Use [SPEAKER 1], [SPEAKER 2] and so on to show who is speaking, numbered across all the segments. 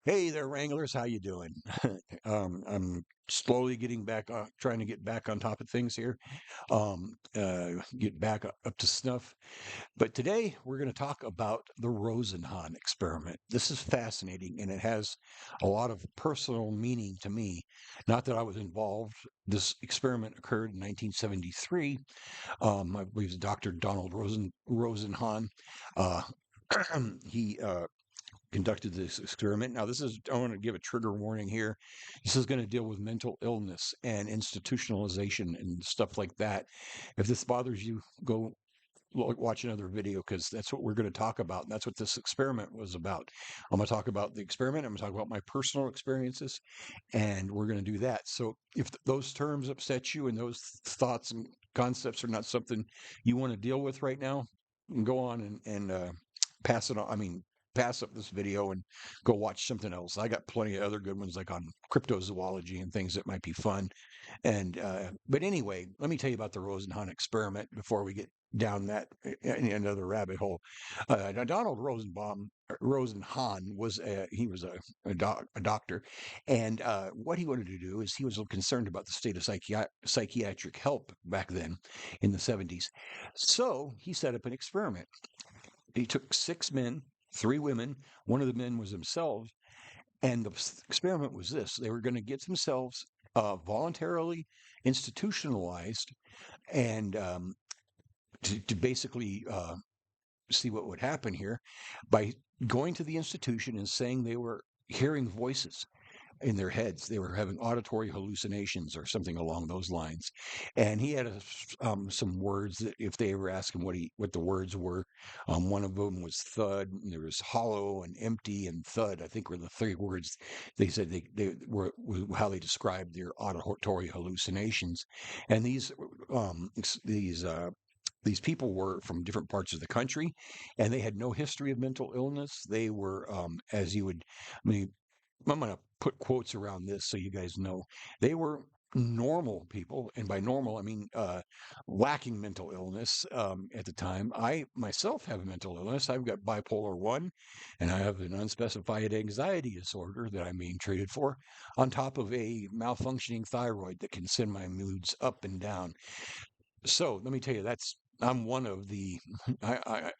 [SPEAKER 1] Hey there, Wranglers. How you doing? I'm slowly getting back, trying to get back on top of things here, get back up to snuff. But today we're going to talk about the Rosenhan experiment. This is fascinating, and it has a lot of personal meaning to me. Not that I was involved. This experiment occurred in 1973. I believe it's Dr. Donald Rosenhan. Uh, he conducted this experiment. Now, I want to give a trigger warning here. This is going to deal with mental illness and institutionalization and stuff like that. If this bothers you, go watch another video because that's what we're going to talk about. And that's what this experiment was about. I'm going to talk about the experiment. I'm going to talk about my personal experiences, and we're going to do that. So, if those terms upset you and those thoughts and concepts are not something you want to deal with right now, go on and pass it on. I mean, pass up this video and go watch something else. I got plenty of other good ones like on cryptozoology and things that might be fun. But anyway, let me tell you about the Rosenhan experiment before we get down that in another rabbit hole. Donald Rosenhan was a doctor, and what he wanted to do is he was concerned about the state of psychiatric help back then in the 70s. So he set up an experiment. He took 6 men, 3 women. One of the men was himself, and the experiment was this: they were going to get themselves voluntarily institutionalized and to basically see what would happen here by going to the institution and saying they were hearing voices in their heads. They were having auditory hallucinations or something along those lines. And he had some words that if they ever asked him what the words were, one of them was thud. And there was hollow and empty and thud. I think were the 3 words they said they were how they described their auditory hallucinations. And these people were from different parts of the country, and they had no history of mental illness. They were, as you would, I mean, I'm going to put quotes around this so you guys know. They were normal people, and by normal I mean lacking mental illness at the time. I myself have a mental illness. I've got bipolar 1, and I have an unspecified anxiety disorder that I'm being treated for, on top of a malfunctioning thyroid that can send my moods up and down. So let me tell you, I'm one of the I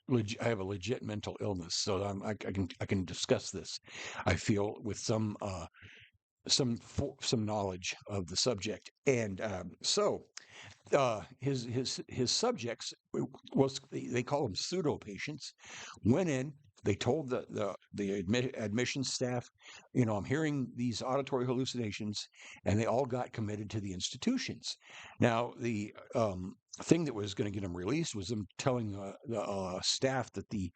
[SPEAKER 1] have a legit mental illness, so I can discuss this. I feel with some knowledge of the subject, and his subjects was they call them pseudo patients. Went in, they told the admission staff, I'm hearing these auditory hallucinations, and they all got committed to the institutions. Now the thing that was going to get them released was them telling the staff that the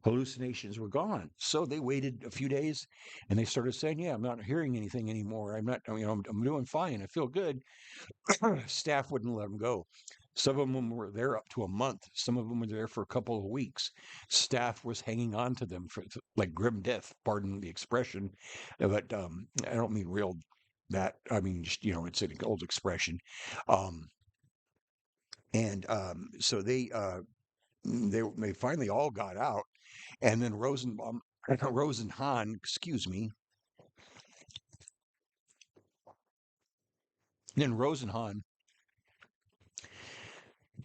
[SPEAKER 1] hallucinations were gone. So they waited a few days, and they started saying, "Yeah, I'm not hearing anything anymore. I'm not, I'm doing fine. I feel good." Staff wouldn't let them go. Some of them were there up to a month. Some of them were there for a couple of weeks. Staff was hanging on to them for like grim death, pardon the expression. But I don't mean real that. I mean, just, it's an old expression. Um, and so they finally all got out. And then Rosenhan, excuse me, then Rosenhan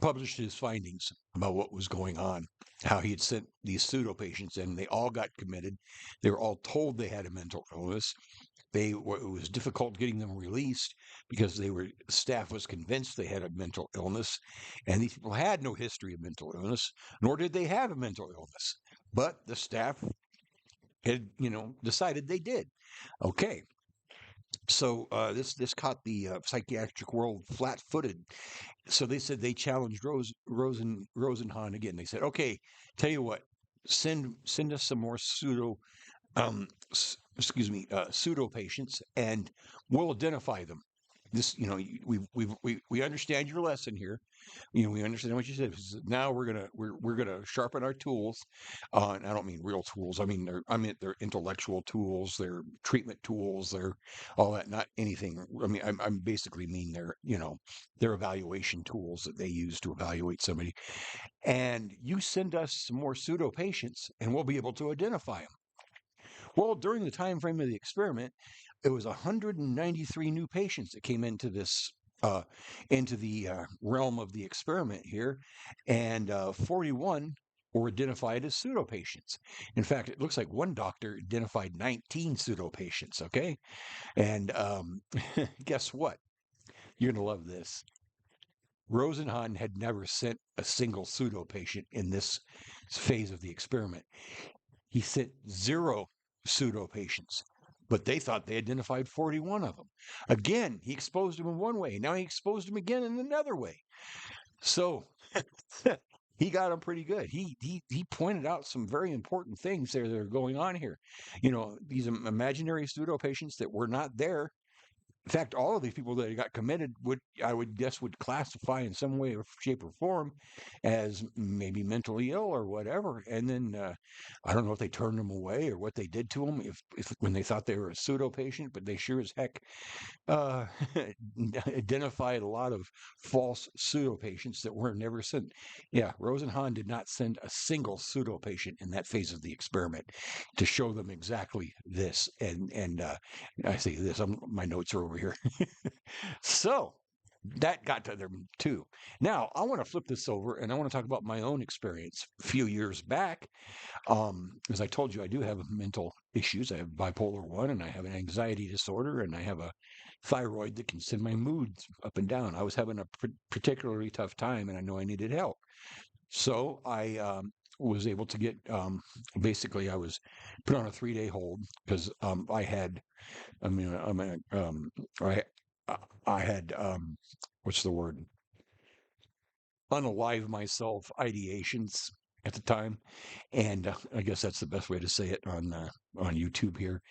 [SPEAKER 1] published his findings about what was going on, how he had sent these pseudo patients in. They all got committed. They were all told they had a mental illness. It was difficult getting them released because staff was convinced they had a mental illness, and these people had no history of mental illness, nor did they have a mental illness. But the staff had, decided they did. Okay, so this caught the psychiatric world flat-footed. So they said they challenged Rosenhan again. They said, "Okay, tell you what, send us some more pseudo patients, and we'll identify them. This, we understand your lesson here. We understand what you said. Now we're gonna sharpen our tools. And I don't mean real tools. I mean they're intellectual tools, they're treatment tools, they're all that. Not anything. I mean, I'm basically mean they're evaluation tools that they use to evaluate somebody. And you send us some more pseudo patients, and we'll be able to identify them." Well, during the time frame of the experiment, it was 193 new patients that came into this into the realm of the experiment here, and 41 were identified as pseudo patients. In fact, it looks like one doctor identified 19 pseudo patients. Okay, and guess what? You're gonna love this. Rosenhan had never sent a single pseudo patient in this phase of the experiment. He sent zero pseudo patients, but they thought they identified 41 of them. Again, he exposed them in one way. Now he exposed them again in another way. So he got them pretty good. He pointed out some very important things there that are going on here. You know, these imaginary pseudo patients that were not there. In fact, all of these people that got committed would, I would guess, would classify in some way or shape or form as maybe mentally ill or whatever. And then I don't know if they turned them away or what they did to them, if when they thought they were a pseudo patient, but they sure as heck uh, identified a lot of false pseudo patients that were never sent. Yeah, Rosenhan did not send a single pseudo patient in that phase of the experiment to show them exactly this. And I say this, my notes are over here. So that got to them too. Now I want to flip this over and I want to talk about my own experience a few years back. As I told you, I do have mental issues. I have bipolar 1 and I have an anxiety disorder and I have a thyroid that can send my moods up and down. I was having a particularly tough time and I know I needed help. So I was able to get basically I was put on a 3-day hold because I had I mean I I had what's the word, unalive myself ideations at the time, and I guess that's the best way to say it on YouTube here.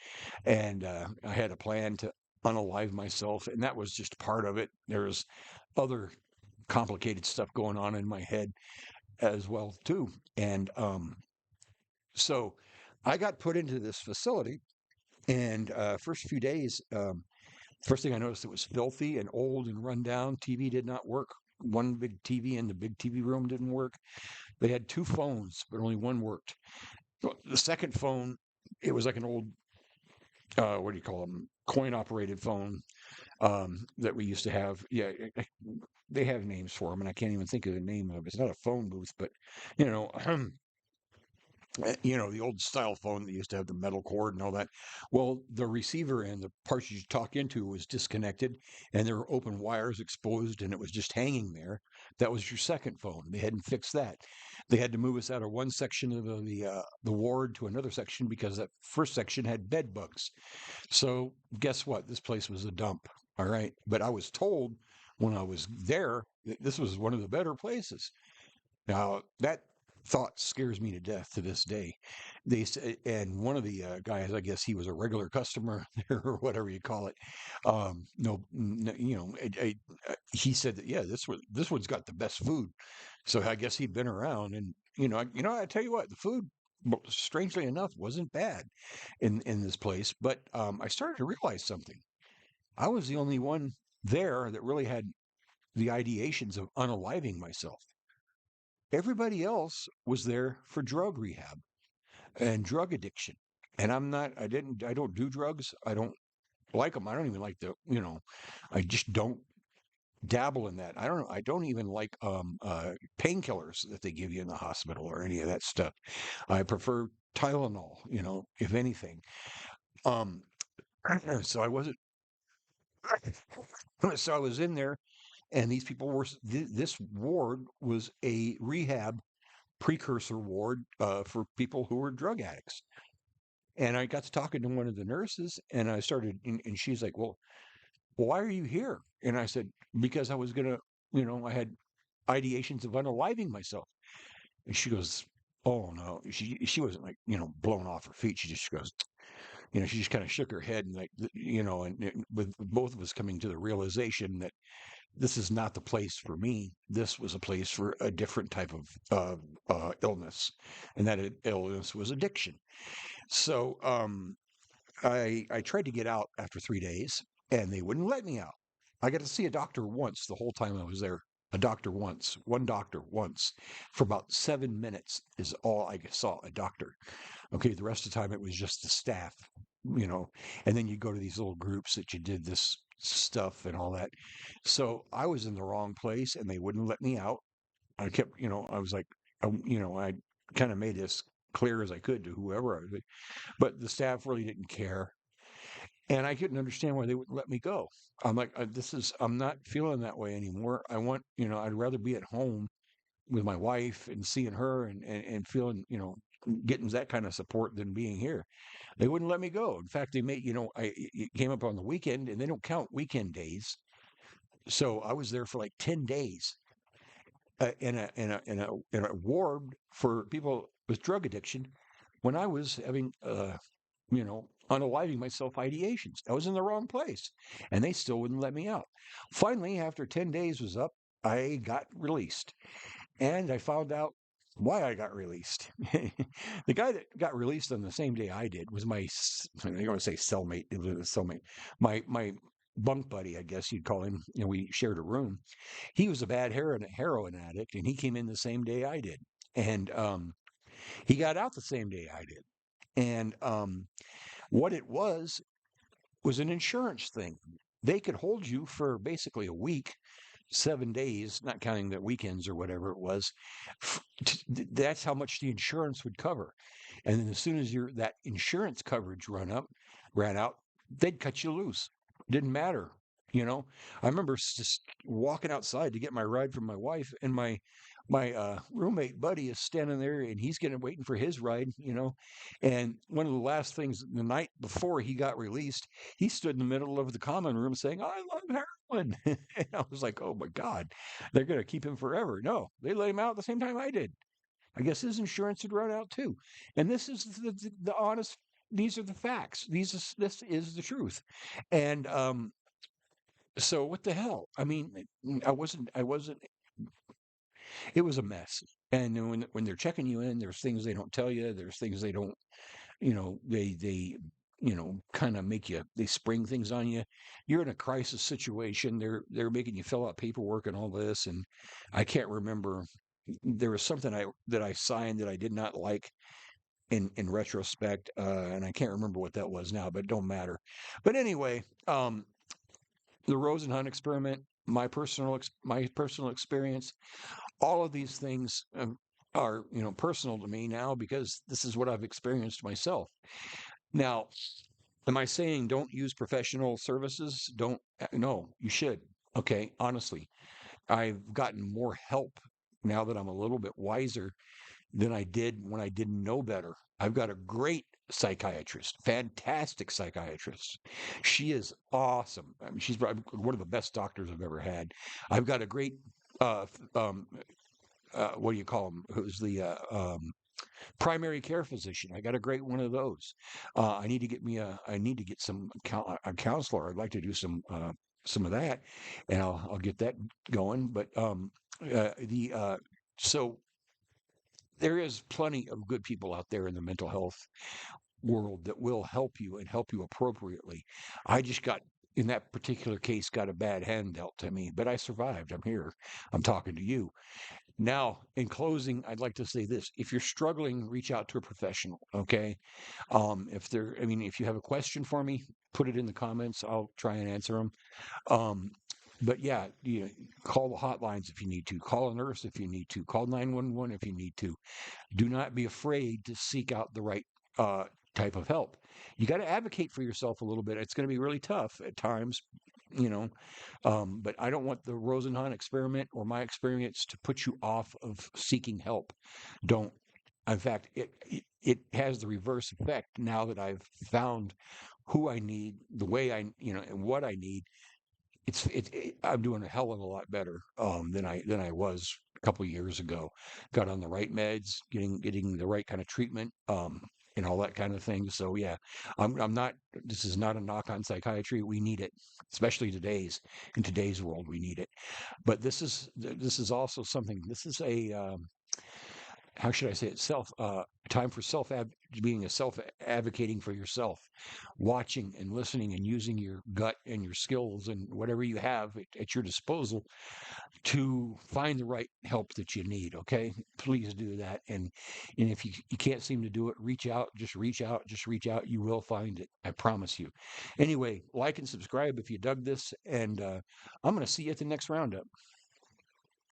[SPEAKER 1] And I had a plan to unalive myself, and that was just part of it. There's other complicated stuff going on in my head as well too, and so I got put into this facility, and first few days, first thing I noticed, it was filthy and old and run down. TV did not work. One big TV in the big TV room didn't work. They had two phones, but only one worked. The second phone, it was like an old, what do you call them, coin operated phone that we used to have. Yeah, they have names for them, and I can't even think of the name of it. It's not a phone booth, but you know, you know, the old style phone that used to have the metal cord and all that. Well, the receiver and the parts you talk into was disconnected, and there were open wires exposed, and it was just hanging there. That was your second phone. They hadn't fixed that. They had to move us out of one section of the ward to another section because that first section had bed bugs. So guess what? This place was a dump. All right, but I was told when I was there that this was one of the better places. Now, that thought scares me to death to this day. They say, and one of the guys, I guess he was a regular customer there or whatever you call it. No, you know, he said that yeah, this one's got the best food. So I guess he'd been around, and I tell you what, the food, strangely enough, wasn't bad in this place. But I started to realize something. I was the only one there that really had the ideations of unaliving myself. Everybody else was there for drug rehab and drug addiction. And I don't do drugs. I don't like them. I don't even like I just don't dabble in that. I don't even like painkillers that they give you in the hospital or any of that stuff. I prefer Tylenol, if anything. Um, so I wasn't, so I was in there and these people were, this ward was a rehab precursor ward for people who were drug addicts. And I got to talking to one of the nurses, and I started, and she's like, "Well, why are you here?" And I said, "Because I was gonna, I had ideations of unaliving myself." And she goes, "Oh no," she wasn't like blown off her feet. She just goes, she just kind of shook her head and like, and with both of us coming to the realization that this is not the place for me. This was a place for a different type of illness, and that illness was addiction. So I tried to get out after 3 days, and they wouldn't let me out. I got to see a doctor once the whole time I was there. a doctor once, one doctor once, for about 7 minutes is all I saw a doctor. Okay, the rest of the time it was just the staff, you know, and then you go to these little groups that you did this stuff and all that. So I was in the wrong place and they wouldn't let me out. I kept, I was like, I kind of made this clear as I could to whoever I was, but the staff really didn't care. And I couldn't understand why they wouldn't let me go. I'm like, I'm not feeling that way anymore. I want, I'd rather be at home with my wife and seeing her and feeling, getting that kind of support than being here. They wouldn't let me go. In fact, they made, it came up on the weekend and they don't count weekend days. So I was there for like 10 days in a ward for people with drug addiction when I was having, unaliving myself ideations. I was in the wrong place and they still wouldn't let me out. Finally, after 10 days was up, I got released. And I found out why I got released. The guy that got released on the same day I did was I don't want to say cellmate. It was a cellmate. My bunk buddy, I guess you'd call him. We shared a room. He was a bad heroin addict, and he came in the same day I did. And he got out the same day I did. And what it was an insurance thing. They could hold you for basically a week, 7 days, not counting the weekends or whatever it was. That's how much the insurance would cover. And then as soon as that insurance coverage ran out, they'd cut you loose. Didn't matter. I remember just walking outside to get my ride from my wife, and my roommate buddy is standing there, and he's getting waiting for his ride. And one of the last things the night before he got released, he stood in the middle of the common room saying, "I love heroin." And I was like, "Oh my God, they're going to keep him forever." No, they let him out at the same time I did. I guess his insurance had run out too. And this is the honest. These are the facts. This is the truth. And so what the hell? I mean, I wasn't. It was a mess. And then when they're checking you in, there's things they don't tell you. There's things they don't, they kind of make you, they spring things on you. You're in a crisis situation. They're making you fill out paperwork and all this. And I can't remember. There was something that I signed that I did not like in retrospect, and I can't remember what that was now, but it don't matter. But anyway, the Rosenhan experiment, my personal experience, all of these things are personal to me now because this is what I've experienced myself. Now, am I saying don't use professional services? Don't No, you should. Okay, honestly, I've gotten more help now that I'm a little bit wiser than I did when I didn't know better. I've got a great psychiatrist, fantastic psychiatrist. She is awesome. I mean, she's probably one of the best doctors I've ever had. I've got a great uh, what do you call them? Who's the primary care physician? I got a great one of those. I need to get a counselor. I'd like to do some of that, and I'll get that going. But the so there is plenty of good people out there in the mental health world that will help you and help you appropriately. I just in that particular case, got a bad hand dealt to me, but I survived. I'm here. I'm talking to you. Now, in closing, I'd like to say this. If you're struggling, reach out to a professional, okay? If you have a question for me, put it in the comments. I'll try and answer them. Um, but yeah, call the hotlines if you need to. Call a nurse if you need to. Call 911 if you need to. Do not be afraid to seek out the right uh, type of help. You got to advocate for yourself a little bit. It's going to be really tough at times, you know. But I don't want the Rosenhan experiment or my experience to put you off of seeking help. Don't. In fact, it has the reverse effect now that I've found who I need, the way and what I need. I'm doing a hell of a lot better than I was a couple of years ago. Got on the right meds, getting the right kind of treatment, and all that kind of thing. So yeah, I'm not. This is not a knock on psychiatry. We need it, especially in today's world. We need it. But this is also something. This is how should I say it? Time for being a self advocating for yourself, watching and listening and using your gut and your skills and whatever you have at your disposal to find the right help that you need. Okay, please do that. And if you can't seem to do it, reach out. Just reach out. Just reach out. You will find it. I promise you. Anyway, like and subscribe if you dug this, and I'm going to see you at the next roundup.